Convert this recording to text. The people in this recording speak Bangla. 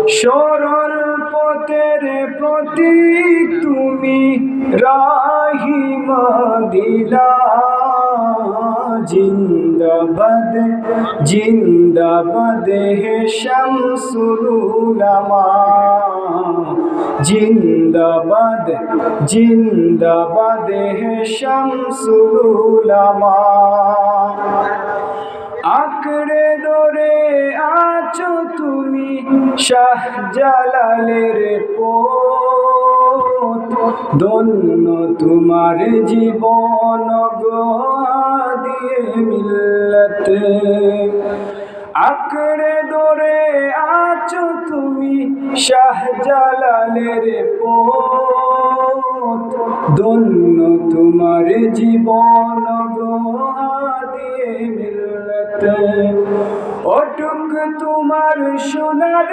সরল পথের প্রতীক তুমি, রাহি মদিনা। জিন্দাবাদ জিন্দাবাদ হে শামসুল উলামা। জিন্দাবাদ জিন্দাবাদ হে শামসুল উলামা। আঁকড়ে ধরে আছো তুমি শাহজালালের পথ, ধন্য তোমার জীবন গো দিয়ে মিল্লত। আঁকড়ে ধরে আছো তুমি শাহজালালের পথ, ধন্য তোমার জীবন গো দিয়ে মিল্লত। অটুক তোমার সোনার